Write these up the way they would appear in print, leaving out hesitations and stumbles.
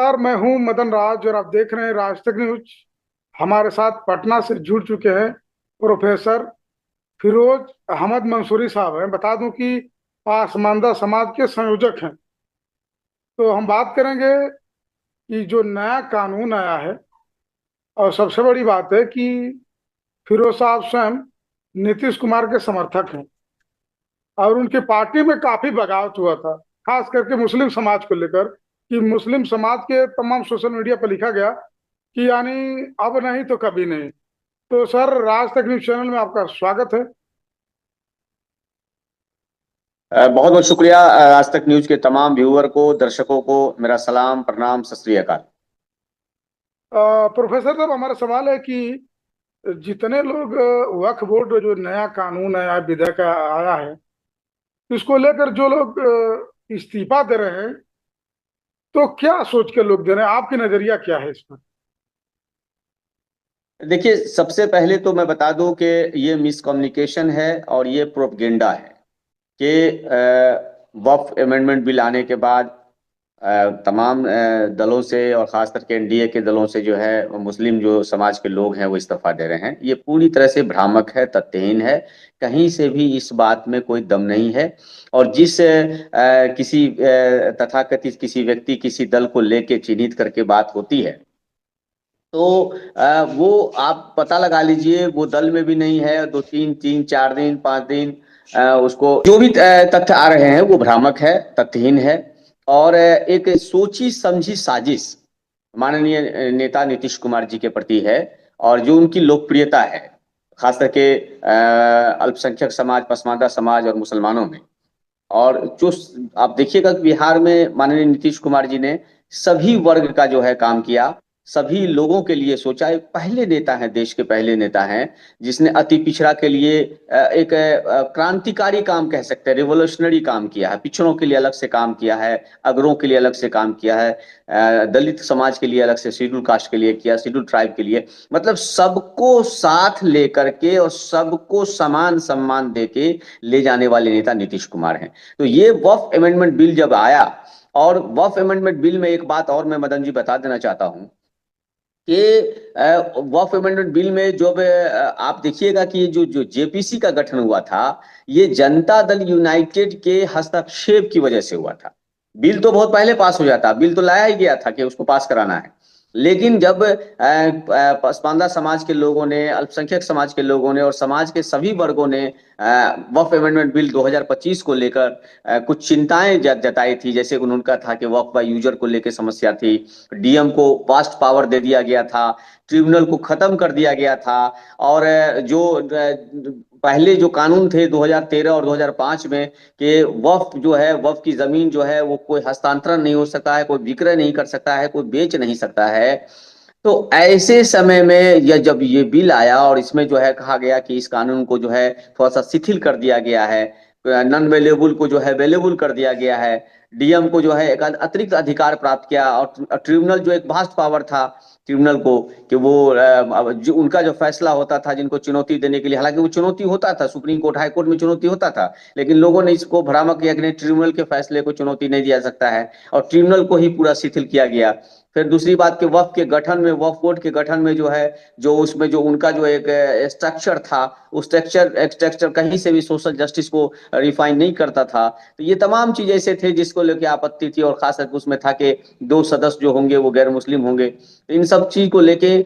नमस्कार। मैं हूं मदन राज और आप देख रहे हैं राज तक न्यूज। हमारे साथ पटना से जुड़ चुके हैं प्रोफेसर फिरोज अहमद मंसूरी साहब हैं। बता दूं कि पासमानदा समाज के संयोजक हैं। तो हम बात करेंगे कि जो नया कानून आया है, और सबसे बड़ी बात है कि फिरोज साहब स्वयं नीतीश कुमार के समर्थक हैं और उनकी पार्टी में काफी बगावत हुआ था, खास करके मुस्लिम समाज को लेकर। कि मुस्लिम समाज के तमाम सोशल मीडिया पर लिखा गया कि यानी अब नहीं तो कभी नहीं। तो सर, राज तक न्यूज चैनल में आपका स्वागत है। बहुत बहुत शुक्रिया। आज तक न्यूज के तमाम व्यूअर को, दर्शकों को मेरा सलाम, प्रणाम, सत श्री अकाल। प्रोफेसर साहब, हमारा सवाल है कि जितने लोग वक्फ बोर्ड जो नया कानून आया, विधेयक आया है, इसको लेकर जो लोग इस्तीफा दे रहे हैं, तो क्या सोच के लोग दे रहे हैं? आपकी नजरिया क्या है इस पर? देखिए, सबसे पहले तो मैं बता दूं कि ये मिसकम्युनिकेशन है और ये प्रोपगेंडा है कि वक्फ अमेंडमेंट बिल आने के बाद तमाम दलों से और खास करके एनडीए के दलों से जो है वो मुस्लिम जो समाज के लोग हैं वो इस्तीफा दे रहे हैं। ये पूरी तरह से भ्रामक है, तथ्यहीन है। कहीं से भी इस बात में कोई दम नहीं है। और जिस किसी तथाकथित किसी व्यक्ति, किसी दल को लेके चिन्हित करके बात होती है, तो वो आप पता लगा लीजिए वो दल में भी नहीं है। दो तीन तीन 4 दिन 5 दिन उसको जो भी तथ्य आ रहे हैं वो भ्रामक है, तथ्यहीन है। और एक सोची समझी साजिश माननीय नेता नीतीश कुमार जी के प्रति है। और जो उनकी लोकप्रियता है खास करके अल्पसंख्यक समाज, पसमानदा समाज और मुसलमानों में। और जो आप देखिएगा कि बिहार में माननीय नीतीश कुमार जी ने सभी वर्ग का जो है काम किया, सभी लोगों के लिए सोचा। एक पहले नेता हैं, देश के पहले नेता हैं जिसने अति पिछड़ा के लिए एक क्रांतिकारी काम कह सकते हैं, रिवोल्यूशनरी काम किया है। पिछड़ों के लिए अलग से काम किया है, अगरों के लिए अलग से काम किया है, दलित समाज के लिए अलग से, शेड्यूल कास्ट के लिए किया, शेड्यूल ट्राइब के लिए। मतलब सबको साथ लेकर के और सबको समान सम्मान देके ले जाने वाले नेता नीतीश कुमार हैं। तो ये वक्फ अमेंडमेंट बिल जब आया, और वक्फ अमेंडमेंट बिल में एक बात और मैं मदन जी बता देना चाहता हूं कि वक्फ अमेंडमेंट बिल में जब आप देखिएगा कि ये जो जो जेपीसी का गठन हुआ था, ये जनता दल यूनाइटेड के हस्तक्षेप की वजह से हुआ था। बिल तो बहुत पहले पास हो जाता, बिल तो लाया ही गया था कि उसको पास कराना है। लेकिन जब पसमानदा समाज के लोगों ने, अल्पसंख्यक समाज के लोगों ने और समाज के सभी वर्गों ने वक्फ अमेंडमेंट बिल 2025 को लेकर कुछ चिंताएं जताई थी। जैसे उनका था कि वक्फ बाय यूजर को लेकर समस्या थी, डीएम को वास्ट पावर दे दिया गया था, ट्रिब्यूनल को खत्म कर दिया गया था। और जो पहले जो कानून थे 2013 और 2005 में कि वक्फ जो है, वक्फ की जमीन जो है वो कोई हस्तांतरण नहीं हो सकता है, कोई विक्रय नहीं कर सकता है, कोई बेच नहीं सकता है। तो ऐसे समय में यह जब ये बिल आया और इसमें जो है कहा गया कि इस कानून को जो है थोड़ा सा शिथिल कर दिया गया है, नॉन वेलेबल को जो है वेलेबल कर दिया गया है, डीएम को जो है एक अतिरिक्त अधिकार प्राप्त किया, और ट्रिब्यूनल जो एक वास्ट पावर था ट्रिब्यूनल को कि वो जो उनका जो फैसला होता था जिनको चुनौती देने के लिए, हालांकि वो चुनौती होता था, सुप्रीम कोर्ट हाई कोर्ट में चुनौती होता था, लेकिन लोगों ने इसको भ्रामक किया कि नहीं, ट्रिब्यूनल के फैसले को चुनौती नहीं दिया सकता है, और ट्रिब्यूनल को ही पूरा शिथिल किया गया। फिर दूसरी बात कि वक्फ के गठन में, वक्फ बोर्ड के गठन में जो है, जो उसमें जो उनका जो एक स्ट्रक्चर था, उस स्ट्रक्चर कहीं से भी सोशल जस्टिस को रिफाइन नहीं करता था। तो ये तमाम चीज ऐसे थे जिसको लेकर आपत्ति थी, और खास करके उसमें था कि 2 सदस्य जो होंगे वो गैर मुस्लिम होंगे। तो इन सब चीज को लेके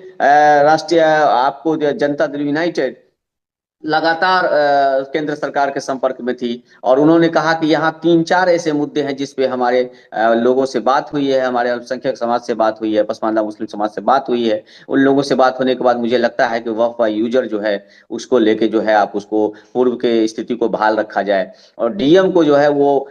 राष्ट्रीय आपको जनता दल यूनाइटेड लगातार केंद्र सरकार के संपर्क में थी। और उन्होंने कहा कि यहाँ 3 4 ऐसे मुद्दे हैं जिस पे हमारे लोगों से बात हुई है, हमारे अल्पसंख्यक समाज से बात हुई है, पसमानदा मुस्लिम समाज से बात हुई है। उन लोगों से बात होने के बाद मुझे लगता है कि वक्फ बाय यूजर जो है उसको लेके जो है आप उसको पूर्व के स्थिति को बहाल रखा जाए, और डीएम को जो है वो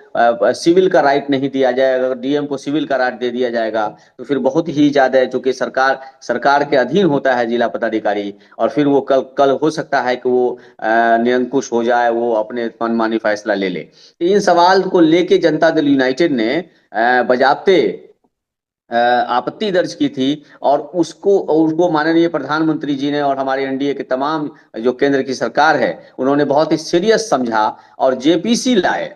सिविल का राइट नहीं दिया जाए। अगर डीएम को सिविल का राइट दे दिया जाएगा तो फिर बहुत ही ज्यादा है, चूंकि सरकार सरकार के अधीन होता है जिला पदाधिकारी, और फिर वो कल कल हो सकता है कि वो निरंकुश हो जाए, वो अपने मनमानी फैसला ले ले। तो इन सवाल को लेके जनता दल यूनाइटेड ने बजाबते आपत्ति दर्ज की थी। और उसको माननीय प्रधानमंत्री जी ने और हमारे एनडीए के तमाम जो केंद्र की सरकार है उन्होंने बहुत ही सीरियस समझा और जेपीसी लाए।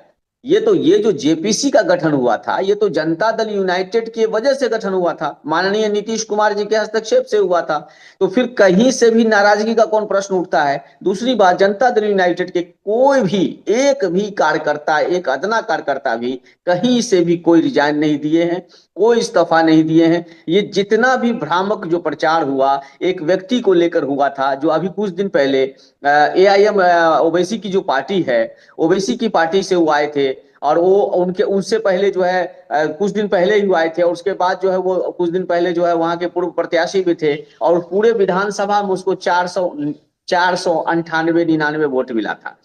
ये जो जेपीसी का गठन हुआ था, ये तो जनता दल यूनाइटेड की वजह से गठन हुआ था, माननीय नीतीश कुमार जी के हस्तक्षेप से हुआ था। तो फिर कहीं से भी नाराजगी का कौन प्रश्न उठता है? दूसरी बात, जनता दल यूनाइटेड के कोई भी एक भी कार्यकर्ता, एक अदना कार्यकर्ता भी कहीं से भी कोई रिजाइन नहीं दिए हैं, कोई इस्तीफा नहीं दिए हैं। ये जितना भी भ्रामक जो प्रचार हुआ एक व्यक्ति को लेकर हुआ था, जो अभी कुछ दिन पहले एआईएम ओवैसी की जो पार्टी है, ओवैसी की पार्टी से वो आए थे, और वो उनके उनसे पहले जो है कुछ दिन पहले ही वो आए थे, और उसके बाद जो है वो कुछ दिन पहले जो है वहां के पूर्व प्रत्याशी भी थे, और पूरे विधानसभा में उसको 498 वोट मिला था।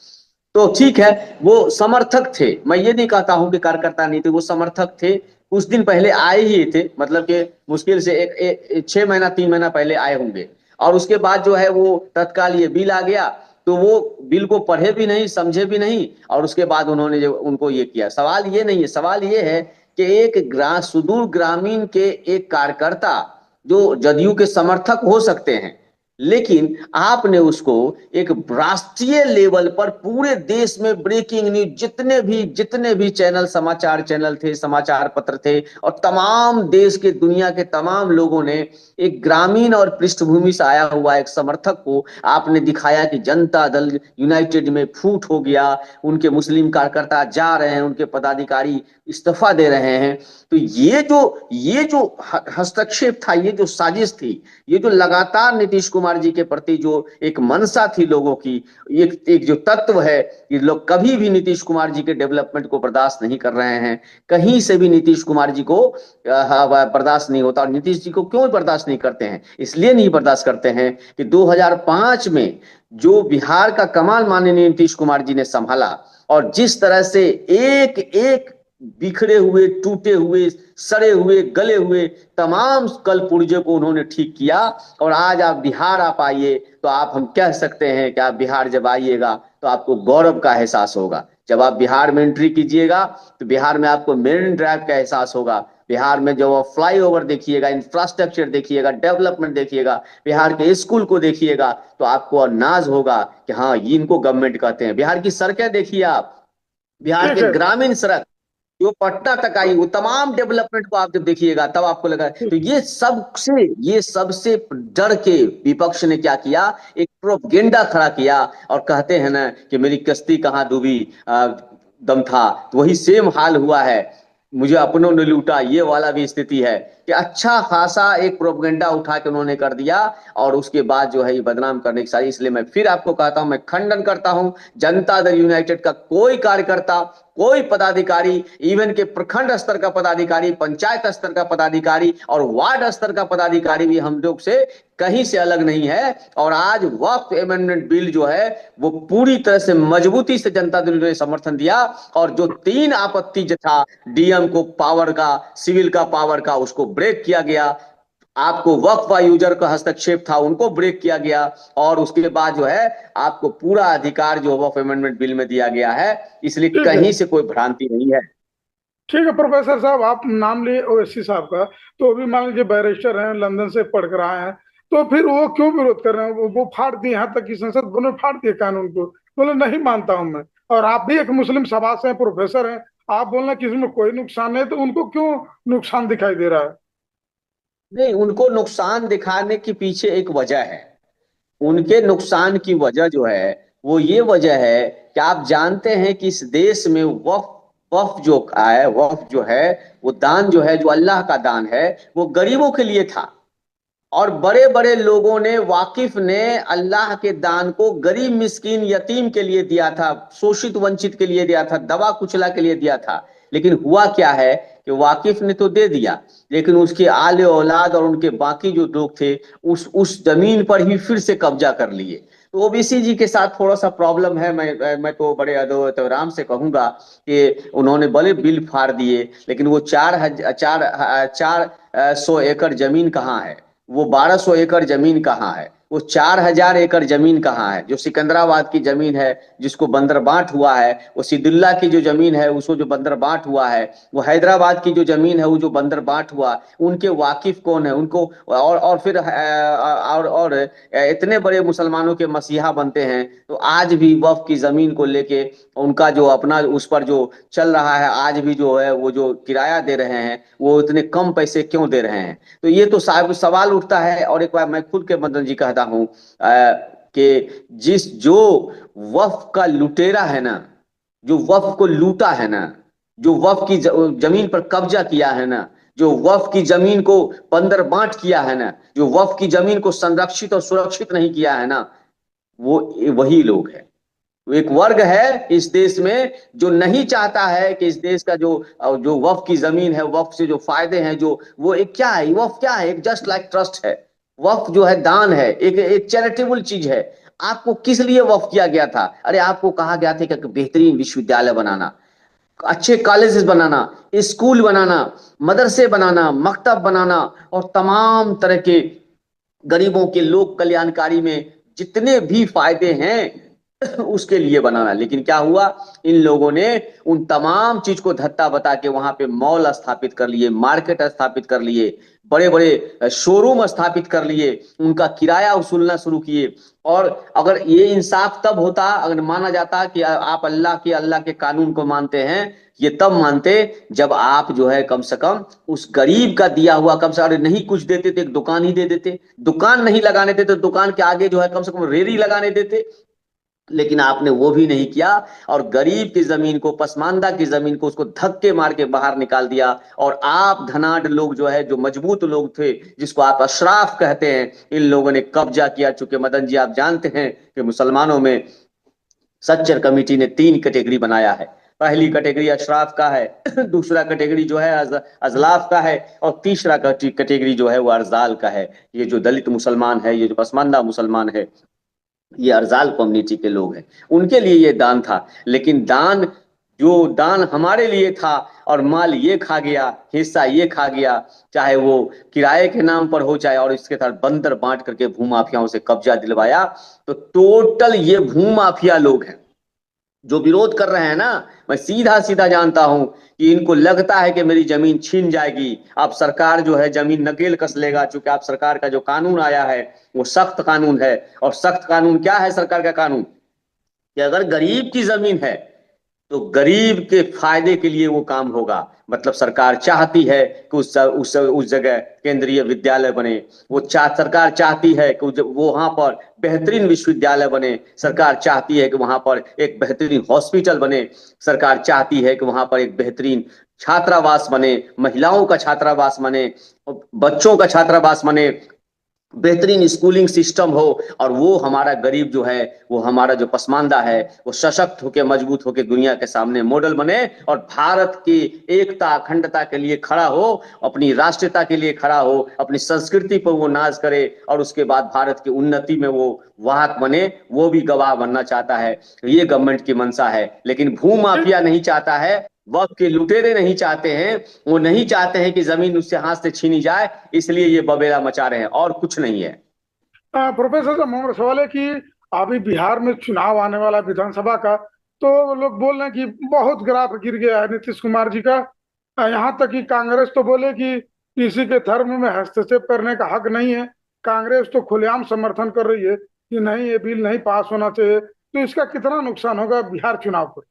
तो ठीक है, वो समर्थक थे, मैं ये नहीं कहता हूं कि कार्यकर्ता नहीं थे, वो समर्थक थे। कुछ दिन पहले आए ही थे, मतलब कि मुश्किल से 6 महीना 3 महीना पहले आए होंगे, और उसके बाद जो है वो तत्काल ये बिल आ गया, तो वो बिल को पढ़े भी नहीं, समझे भी नहीं, और उसके बाद उन्होंने जो उनको ये किया। सवाल ये नहीं है, सवाल ये है कि एक सुदूर ग्रामीण के एक कार्यकर्ता जो जदयू के समर्थक हो सकते हैं, लेकिन आपने उसको एक राष्ट्रीय लेवल पर पूरे देश में ब्रेकिंग न्यूज, जितने भी चैनल, समाचार चैनल थे, समाचार पत्र थे, और तमाम देश के दुनिया के तमाम लोगों ने एक ग्रामीण और पृष्ठभूमि से आया हुआ एक समर्थक को आपने दिखाया कि जनता दल यूनाइटेड में फूट हो गया, उनके मुस्लिम कार्यकर्ता जा रहे हैं, उनके पदाधिकारी इस्तीफा दे रहे हैं। तो ये जो हस्तक्षेप था, ये जो साजिश थी, ये जो लगातार नीतीश कुमार जी के प्रति जो एक मनसा थी लोगों की, एक जो तत्व है, ये लोग कभी भी नीतीश कुमार जी के डेवलपमेंट को बर्दाश्त नहीं कर रहे हैं। कहीं से भी नीतीश कुमार जी को बर्दाश्त नहीं होता। और नीतीश जी को क्यों बर्दाश्त नहीं करते हैं? इसलिए नहीं बर्दाश्त करते हैं कि 2005 में जो बिहार का कमाल माननीय नीतीश कुमार जी ने संभाला, और जिस तरह से एक एक बिखरे हुए, टूटे हुए, सड़े हुए, गले हुए तमाम कल पुर्जे को उन्होंने ठीक किया, और आज आप बिहार आप आइए तो आप, हम कह सकते हैं कि आप बिहार जब आइएगा तो आपको गौरव का एहसास होगा। जब आप बिहार में एंट्री कीजिएगा तो बिहार में आपको मेरिन ड्राइव का एहसास होगा। बिहार में जब आप फ्लाईओवर देखिएगा, इंफ्रास्ट्रक्चर देखिएगा, डेवलपमेंट देखिएगा, बिहार के स्कूल को देखिएगा, तो आपको नाज होगा कि हाँ, ये इनको गवर्नमेंट कहते हैं। बिहार की सड़कें देखिए आप, बिहार ठीक के है। ग्रामीण सड़क जो पटना तक आई, वो तमाम डेवलपमेंट को आप जब देखिएगा तब आपको लगा। तो ये सबसे डर के विपक्ष ने क्या किया, एक प्रोपगेंडा खड़ा किया, और कहते हैं ना कि मेरी कश्ती कहाँ डूबी, दम था, तो वही सेम हाल हुआ है, मुझे अपनों ने लूटा, ये वाला भी स्थिति है कि अच्छा खासा एक प्रोपगेंडा उठा के उन्होंने कर दिया, और उसके बाद जो है ये बदनाम करने की सारी। इसलिए मैं फिर आपको कहता हूं, मैं खंडन करता हूं, जनता दल यूनाइटेड का कोई कार्यकर्ता, कोई पदाधिकारी, इवन के प्रखंड स्तर का पदाधिकारी, पंचायत स्तर का पदाधिकारी और वार्ड स्तर का पदाधिकारी भी हम लोग से कहीं से अलग नहीं है। और आज वक्फ अमेंडमेंट बिल जो है वो पूरी तरह से मजबूती से जनता दल ने समर्थन दिया, और जो 3 आपत्ति जो था, डीएम को पावर का, सिविल का पावर का, उसको ब्रेक किया गया। आपको वक्फ यूजर का हस्तक्षेप था, उनको ब्रेक किया गया, और उसके बाद जो है आपको पूरा अधिकार जो वक्फ अमेंडमेंट बिल में दिया गया है। इसलिए ठीक है। कहीं से कोई भ्रांति नहीं है। ठीक है प्रोफेसर साहब, आप नाम लिए ओवैसी साहब का, तो अभी मान लीजिए बैरिस्टर हैं, लंदन से पढ़ कर आए हैं, तो फिर वो क्यों विरोध कर रहे हैं? वो फाड़ दिए, यहाँ तक कि संसद भवन में फाड़ दिए कानून को, बोले नहीं मानता हूं मैं। और आप भी एक मुस्लिम सभा से हैं, प्रोफेसर हैं, आप बोलना किसी में कोई नुकसान नहीं, तो उनको क्यों नुकसान दिखाई दे रहा है? नहीं, उनको नुकसान दिखाने के पीछे एक वजह है। उनके नुकसान की वजह जो है वो ये वजह है कि आप जानते हैं कि इस देश में वक्फ वक्फ जो है, वक्फ जो है, वो दान जो है, जो अल्लाह का दान है, वो गरीबों के लिए था। और बड़े बड़े लोगों ने, वाकिफ ने अल्लाह के दान को गरीब, मिस्कीन, यतीम के लिए दिया था, शोषित वंचित के लिए दिया था, दबा कुचला के लिए दिया था। लेकिन हुआ क्या है कि वाकिफ ने तो दे दिया, लेकिन उसके आले औलाद और उनके बाकी जो लोग थे उस जमीन पर ही फिर से कब्जा कर लिए। तो ओबीसी जी के साथ थोड़ा सा प्रॉब्लम है। मैं तो बड़े अदब से कहूंगा कि उन्होंने भले बिल फाड़ दिए, लेकिन वो 400 एकड़ जमीन कहाँ है, वो 1200 एकड़ जमीन कहाँ है, वो 4,000 एकड़ जमीन कहाँ है? जो सिकंदराबाद की जमीन है जिसको बंदरबांट हुआ है, वो सिद्दुल्ला की जो जमीन है उसको जो बंदरबांट हुआ है, वो हैदराबाद की जो जमीन है वो जो बंदरबांट हुआ, उनके वाकिफ कौन है उनको? और फिर और इतने बड़े मुसलमानों के मसीहा बनते हैं, तो आज भी वक्फ की जमीन को लेके उनका जो अपना उस पर जो चल रहा है, आज भी जो है वो जो किराया दे रहे हैं वो इतने कम पैसे क्यों दे रहे हैं? तो ये तो साहब सवाल उठता है। और एक बार मैं खुद के मदन जी कहता हूँ कि जिस जो वक्फ का लुटेरा है ना, जो वक्फ को लूटा है ना, जो वक्फ की जमीन पर कब्जा किया है ना, जो वक्फ की जमीन को बंदरबांट किया है ना, जो वक्फ की जमीन को संरक्षित और सुरक्षित नहीं किया है ना, वो वही लोग हैं। तो एक वर्ग है इस देश में जो नहीं चाहता है कि इस देश का जो जो वक्फ की जमीन है, वक्फ से जो फायदे हैं, जो वो एक क्या है, वक्फ क्या है? एक जस्ट लाइक ट्रस्ट है। वक्फ जो है दान है, एक एक चैरिटेबल चीज है। आपको किस लिए वक्फ किया गया था? अरे आपको कहा गया था कि बेहतरीन विश्वविद्यालय बनाना, अच्छे कॉलेजेस बनाना, स्कूल बनाना, मदरसे बनाना, मकतब बनाना, और तमाम तरह के गरीबों के लोक कल्याणकारी में जितने भी फायदे हैं उसके लिए बनाना। लेकिन क्या हुआ? इन लोगों ने उन तमाम चीज को धत्ता बता के वहां पे मॉल स्थापित कर लिए, मार्केट स्थापित कर लिए, बड़े बड़े शोरूम स्थापित कर लिए, उनका किराया वसूलना शुरू किए। और अगर ये इंसाफ तब होता, अगर माना जाता कि आप अल्लाह के कानून को मानते हैं, ये तब मानते जब आप जो है कम से कम उस गरीब का दिया हुआ, कम से कम नहीं कुछ देते तो एक दुकान ही दे देते, दुकान नहीं लगाने देते तो दुकान के आगे जो है कम से कम रेरी लगाने देते। लेकिन आपने वो भी नहीं किया, और गरीब की जमीन को, पसमानदा की जमीन को, उसको धक्के मार के बाहर निकाल दिया। और आप धनाढ़ लोग जो है, जो मजबूत लोग थे, जिसको आप अशराफ कहते हैं, इन लोगों ने कब्जा किया। चूंकि मदन जी आप जानते हैं कि मुसलमानों में सच्चर कमेटी ने 3 कैटेगरी बनाया है। पहली कैटेगरी अशराफ का है, दूसरा कैटेगरी जो है अजलाफ का है, और तीसरा कैटेगरी जो है वो अर्जाल का है। ये जो दलित मुसलमान है, ये जो पसमानदा मुसलमान है, ये अर्जाल कम्युनिटी के लोग हैं, उनके लिए ये दान था। लेकिन दान, जो दान हमारे लिए था, और माल ये खा गया, हिस्सा ये खा गया, चाहे वो किराए के नाम पर हो, चाहे और इसके साथ बंदर बांट करके भूमाफियाओं से कब्जा दिलवाया। तो टोटल ये भूमाफिया लोग हैं जो विरोध कर रहे हैं ना। मैं सीधा सीधा जानता हूं कि इनको लगता है कि मेरी जमीन छीन जाएगी, अब सरकार जो है जमीन नकेल कस लेगा। चूंकि आप सरकार का जो कानून आया है वो सख्त कानून है। और सख्त कानून क्या है सरकार का कानून? कि अगर गरीब की जमीन है तो गरीब के फायदे के लिए वो काम होगा। मतलब सरकार चाहती है कि उस जगह केंद्रीय विद्यालय बने, सरकार चाहती है कि वो वहां पर बेहतरीन विश्वविद्यालय बने, सरकार चाहती है कि वहां पर एक बेहतरीन हॉस्पिटल बने, सरकार चाहती है कि वहां पर एक बेहतरीन छात्रावास बने, महिलाओं का छात्रावास बने, बच्चों का छात्रावास बने, बेहतरीन स्कूलिंग सिस्टम हो। और वो हमारा गरीब जो है, वो हमारा जो पसमानदा है, वो सशक्त होकर, मजबूत होकर दुनिया के सामने मॉडल बने, और भारत की एकता अखंडता के लिए खड़ा हो, अपनी राष्ट्रीयता के लिए खड़ा हो, अपनी संस्कृति पर वो नाज करे, और उसके बाद भारत की उन्नति में वो वाहक बने। वो भी गवाह बनना चाहता है। ये गवर्नमेंट की मंशा है। लेकिन भूमाफिया नहीं चाहता है, वक्त के लुटेरे नहीं चाहते हैं, वो नहीं चाहते हैं कि जमीन उससे हाथ से छीनी जाए, इसलिए ये बबेला मचा रहे हैं, और कुछ नहीं है। प्रोफेसर साहब, हमारा सवाल है कि अभी बिहार में चुनाव आने वाला है विधानसभा का, तो लोग बोल रहे हैं कि बहुत ग्राफ गिर गया है नीतीश कुमार जी का। यहाँ तक कि कांग्रेस तो बोले कि किसी के धर्म में हस्तक्षेप करने का हक नहीं है। कांग्रेस तो खुलेआम समर्थन कर रही है कि नहीं, ये बिल नहीं पास होना चाहिए। तो इसका कितना नुकसान होगा बिहार चुनाव को?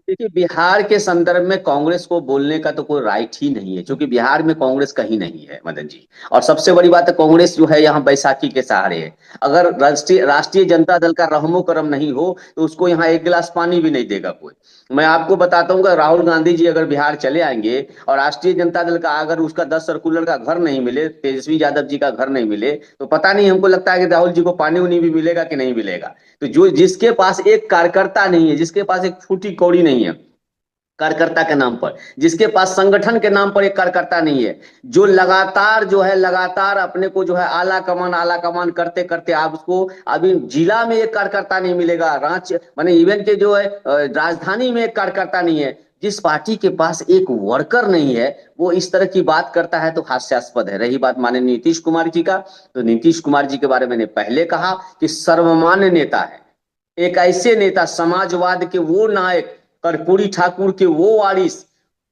देखिए, बिहार के संदर्भ में कांग्रेस को बोलने का तो कोई राइट ही नहीं है, क्योंकि बिहार में कांग्रेस कहीं नहीं है मदन जी। और सबसे बड़ी बात है, कांग्रेस जो है यहाँ बैसाखी के सहारे है। अगर राष्ट्रीय राष्ट्रीय जनता दल का रहमो करम नहीं हो तो उसको यहाँ एक गिलास पानी भी नहीं देगा कोई। मैं आपको बताता हूँ कि राहुल गांधी जी अगर बिहार चले आएंगे, और राष्ट्रीय जनता दल का अगर उसका 10 सर्कुलर का घर नहीं मिले, तेजस्वी यादव जी का घर नहीं मिले, तो पता नहीं, हमको लगता है कि राहुल जी को पानी उनी भी मिलेगा कि नहीं मिलेगा। तो जो जिसके पास एक कार्यकर्ता नहीं है, जिसके पास एक फूटी कौड़ी नहीं है कार्यकर्ता के नाम पर, जिसके पास संगठन के नाम पर एक कार्यकर्ता नहीं है, जो लगातार जो है, लगातार अपने को जो है आला कमान करते करते आप उसको, अभी जिला में एक कार्यकर्ता नहीं मिलेगा, रांची माने इवन के जो है राजधानी में एक कार्यकर्ता नहीं है, जिस पार्टी के पास एक वर्कर नहीं है वो इस तरह की बात करता है तो हास्यास्पद है। रही बात माननीय नीतीश कुमार जी का, तो नीतीश कुमार जी के बारे में मैंने पहले कहा कि सर्वमान्य नेता है, एक ऐसे नेता, समाजवाद के वो नायक, कर्पूरी ठाकुर के वो वारिस,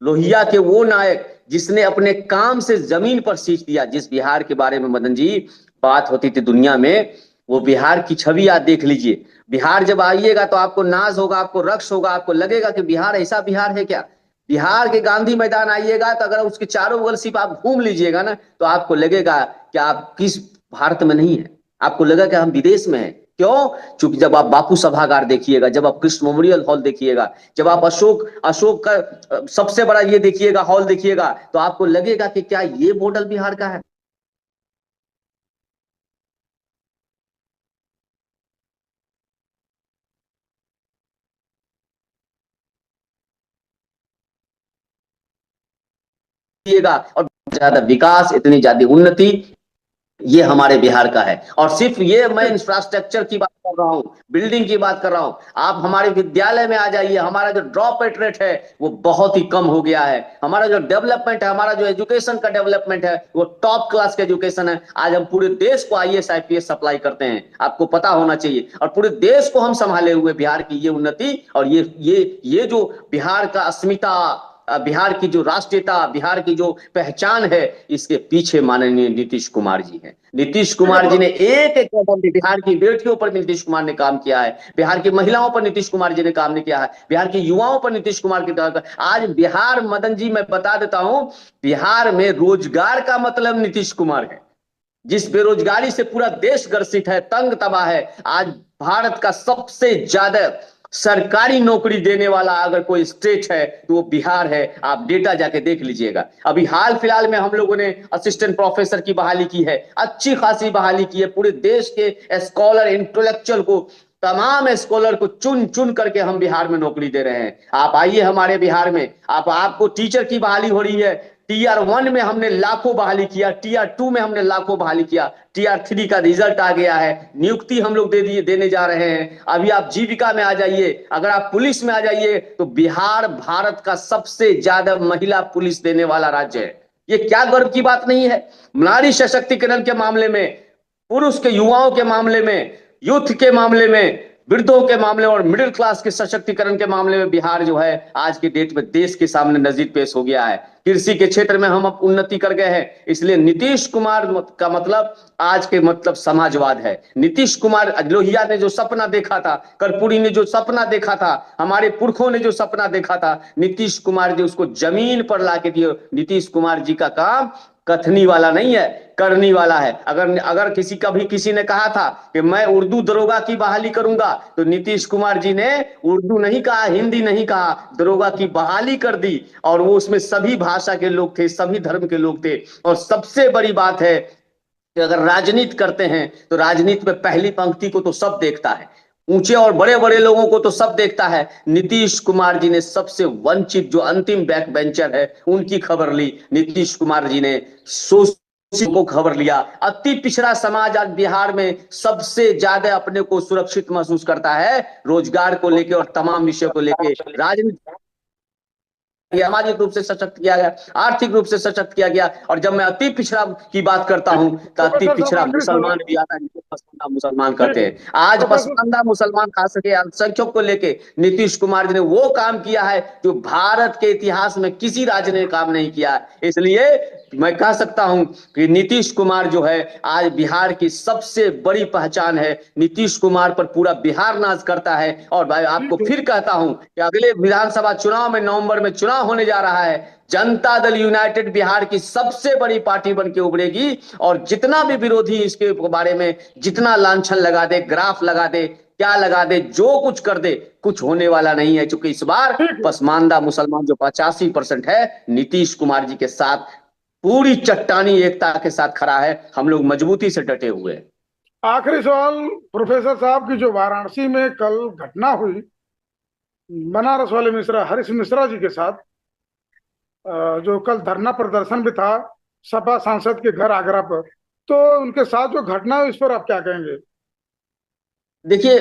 लोहिया के वो नायक जिसने अपने काम से जमीन पर सींच दिया। जिस बिहार के बारे में मदन जी बात होती थी दुनिया में, वो बिहार की छवि आप देख लीजिए। बिहार जब आइएगा तो आपको नाज होगा, आपको रक्स होगा, आपको लगेगा कि बिहार ऐसा बिहार है क्या। बिहार के गांधी मैदान आइएगा तो अगर उसके चारों बगल सिर्फ आप घूम लीजिएगा ना तो आपको लगेगा कि आप किस भारत में नहीं है, आपको लगेगा कि हम विदेश में हैं। क्यों? चूंकि जब आप बापू सभागार देखिएगा, जब आप कृष्ण मेमोरियल हॉल देखिएगा, जब आप अशोक अशोक का सबसे बड़ा ये देखिएगा, हॉल देखिएगा, तो आपको लगेगा कि क्या ये मॉडल बिहार का है। और ज्यादा विकास, इतनी ज्यादा उन्नति, ये हमारे बिहार का है। और सिर्फ ये मैं इंफ्रास्ट्रक्चर की बात कर रहा हूँ, बिल्डिंग की बात कर रहा हूँ। आप हमारे विद्यालय में आ जाइए, हमारा जो ड्रॉप रेट है वो बहुत ही कम हो गया है। हमारा जो डेवलपमेंट है, हमारा जो एजुकेशन का डेवलपमेंट है वो टॉप क्लास का एजुकेशन है। आज हम पूरे देश को आईएएस आईपीएस सप्लाई करते हैं, आपको पता होना चाहिए। और पूरे देश को हम संभाले हुए बिहार की ये उन्नति और ये जो बिहार का अस्मिता, बिहार की जो राष्ट्रीयता, बिहार की जो पहचान है, इसके पीछे माननीय नीतीश कुमार जी हैं। नीतीश ठीक है। कुमार जी ने एक एक कदम भी बिहार की बेटियों पर नीतीश कुमार ने काम किया है, बिहार की महिलाओं पर नीतीश कुमार जी ने काम नहीं किया है, बिहार के युवाओं पर नीतीश कुमार की आज बिहार, मदन जी मैं बता देता हूं, बिहार में रोजगार का मतलब नीतीश कुमार है। जिस बेरोजगारी से पूरा देश ग्रसित है, तंग तबाह है, आज भारत का सबसे ज्यादा सरकारी नौकरी देने वाला अगर कोई स्टेट है तो वो बिहार है। आप डेटा जाके देख लीजिएगा। अभी हाल फिलहाल में हम लोगों ने असिस्टेंट प्रोफेसर की बहाली की है, अच्छी खासी बहाली की है। पूरे देश के स्कॉलर, इंटेलेक्चुअल को, तमाम स्कॉलर को चुन चुन करके हम बिहार में नौकरी दे रहे हैं। आप आइए हमारे बिहार में, आपको टीचर की बहाली हो रही है। टीआर 1 में हमने लाखों बहाली किया, टीआर 2 में हमने लाखों बहाली किया, टीआर 3 का रिजल्ट आ गया है, नियुक्ति हम लोग देने जा रहे हैं। अभी आप जीविका में आ जाइए, अगर आप पुलिस में आ जाइए तो बिहार भारत का सबसे ज्यादा महिला पुलिस देने वाला राज्य है। ये क्या गर्व की बात नहीं है? नारी सशक्तिकरण के मामले में, पुरुष के, युवाओं के मामले में, यूथ के मामले में, वृद्धों के मामले और मिडिल क्लास के सशक्तिकरण के मामले में बिहार जो है आज की डेट में देश के सामने नजीर पेश हो गया है। कृषि के क्षेत्र में हम अब उन्नति कर गए हैं। इसलिए नीतीश कुमार का मतलब आज के मतलब समाजवाद है। नीतीश कुमार, लोहिया ने जो सपना देखा था, कर्पूरी ने जो सपना देखा था, हमारे पुरखों ने जो सपना देखा था, नीतीश कुमार जी उसको जमीन पर ला के दिए। नीतीश कुमार जी का काम कथनी वाला नहीं है, करनी वाला है। अगर अगर किसी ने कहा था कि मैं उर्दू दरोगा की बहाली करूंगा, तो नीतीश कुमार जी ने उर्दू नहीं कहा, हिंदी नहीं कहा, दरोगा की बहाली कर दी। और वो उसमें सभी भाषा के लोग थे, सभी धर्म के लोग थे। और सबसे बड़ी बात है कि अगर राजनीति करते हैं तो राजनीति में पहली पंक्ति को तो सब देखता है, ऊंचे और बड़े बड़े लोगों को तो सब देखता है। नीतीश कुमार जी ने सबसे वंचित, जो अंतिम बैक बेंचर है, उनकी खबर ली। नीतीश कुमार जी ने शोषित को खबर लिया। अति पिछड़ा समाज आज बिहार में सबसे ज्यादा अपने को सुरक्षित महसूस करता है, रोजगार को लेकर और तमाम विषयों को लेकर। राजनीति सामाजिक रूप से सशक्त किया गया, आर्थिक रूप से सशक्त किया गया। और जब मैं अति पिछड़ा की बात करता हूं तो अति प्रोफेसर साहब पिछड़ा आखिरी मुसलमान सवाल। भी आता है, जिसे पसमानदा मुसलमान ठीक कहते है हैं। आज प्रोफेसर। पसमानदा मुसलमान, खास करके अल्पसंख्यक को लेके नीतीश कुमार जी ने वो काम किया है जो भारत के इतिहास में किसी राज्य ने काम नहीं किया। इसलिए मैं कह सकता हूं कि नीतीश कुमार जो है आज बिहार की सबसे बड़ी पहचान है। नीतीश कुमार पर पूरा बिहार नाज करता है। और भाई आपको ठीक है। फिर कहता हूं कि अगले विधानसभा चुनाव में, नवंबर में चुनाव होने जा रहा है, जनता दल यूनाइटेड बिहार की सबसे बड़ी पार्टी बन के उभरेगी। और जितना भी विरोधी इसके बारे में जितना लांछन लगा दे, ग्राफ लगा दे, क्या लगा दे, जो कुछ कर दे, कुछ होने वाला नहीं है। क्योंकि इस बार ठीक है। पसमानदा मुसलमान जो 85% है, नीतीश कुमार जी के साथ पूरी चट्टानी एकता के साथ खड़ा है। हम लोग मजबूती से डटे हुए हैं। आखिरी सवाल प्रोफेसर साहब की, जो वाराणसी में कल घटना हुई बनारस वाले मिश्रा, हरीश मिश्रा जी के साथ, जो कल धरना प्रदर्शन भी था सपा सांसद के घर आगरा पर, तो उनके साथ जो घटना है इस पर आप क्या कहेंगे? देखिए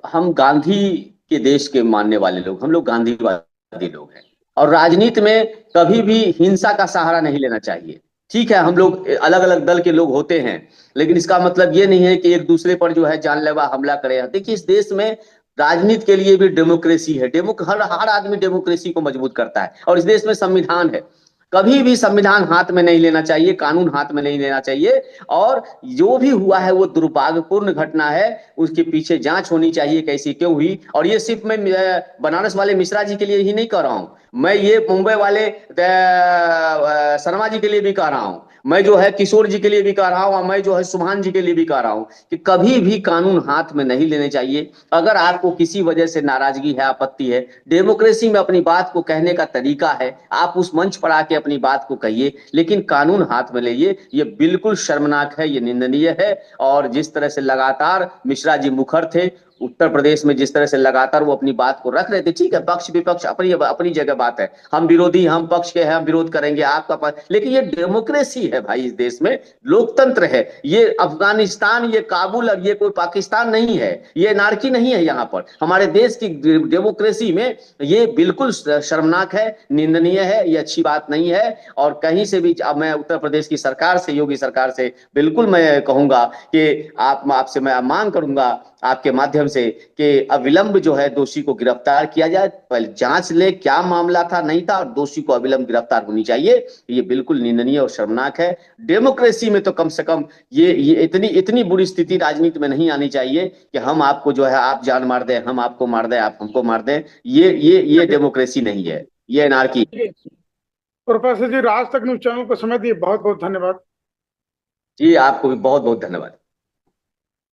हम गांधी के देश के मानने वाले लोग, हम लोग गांधीवादी लोग हैं। और राजनीति में कभी भी हिंसा का सहारा नहीं लेना चाहिए। ठीक है, हम लोग अलग अलग दल के लोग होते हैं, लेकिन इसका मतलब ये नहीं है कि एक दूसरे पर जो है जानलेवा हमला करें। देखिए, इस देश में राजनीति के लिए भी डेमोक्रेसी है। हर हर आदमी डेमोक्रेसी को मजबूत करता है, और इस देश में संविधान है। कभी भी संविधान हाथ में नहीं लेना चाहिए, कानून हाथ में नहीं लेना चाहिए। और जो भी हुआ है वो दुर्भाग्यपूर्ण घटना है, उसके पीछे जांच होनी चाहिए कैसी क्यों हुई। और ये सिर्फ मैं बनारस वाले मिश्रा जी के लिए ही नहीं कह रहा हूं, मैं ये मुंबई वाले शर्मा जी के लिए भी कह रहा हूं, मैं जो है किशोर जी के लिए भी कह रहा हूं, और मैं जो है सुभान जी के लिए भी कह रहा हूं कि कभी भी कानून हाथ में नहीं लेने चाहिए। अगर आपको किसी वजह से नाराजगी है, आपत्ति है, डेमोक्रेसी में अपनी बात को कहने का तरीका है, आप उस मंच पर आके अपनी बात को कहिए, लेकिन कानून हाथ में लाइए। ये बिल्कुल शर्मनाक है, ये निंदनीय है। और जिस तरह से लगातार मिश्रा जी मुखर थे उत्तर प्रदेश में, जिस तरह से लगातार वो अपनी बात को रख रहे थे, ठीक है, पक्ष विपक्ष अपनी अपनी जगह बात है, हम विरोधी, हम पक्ष के हैं, हम विरोध करेंगे आपका पक्ष, लेकिन ये डेमोक्रेसी है भाई, इस देश में लोकतंत्र है। ये अफगानिस्तान, ये काबुल, अब ये कोई पाकिस्तान नहीं है, ये नारकी नहीं है। यहाँ पर हमारे देश की डेमोक्रेसी में ये बिल्कुल शर्मनाक है, निंदनीय है, ये अच्छी बात नहीं है। और कहीं से भी अब मैं उत्तर प्रदेश की सरकार से, योगी सरकार से बिल्कुल मैं कहूंगा कि आपसे मैं मांग करूंगा आपके माध्यम से कि अविलंब जो है दोषी को गिरफ्तार किया जाए। पहले जांच ले क्या मामला था नहीं था, और दोषी को अविलंब गिरफ्तार होनी चाहिए। ये बिल्कुल निंदनीय और शर्मनाक है। डेमोक्रेसी में तो कम से कम ये इतनी इतनी बुरी स्थिति राजनीति में नहीं आनी चाहिए कि हम आपको जो है आप जान मार दें, हम आपको मार दें, आप हमको मार दें। ये डेमोक्रेसी नहीं है, ये एनार्की। प्रोफेसर जी, राज तक न्यूज चैनल को समय दिए बहुत बहुत धन्यवाद। जी, आपको भी बहुत बहुत धन्यवाद।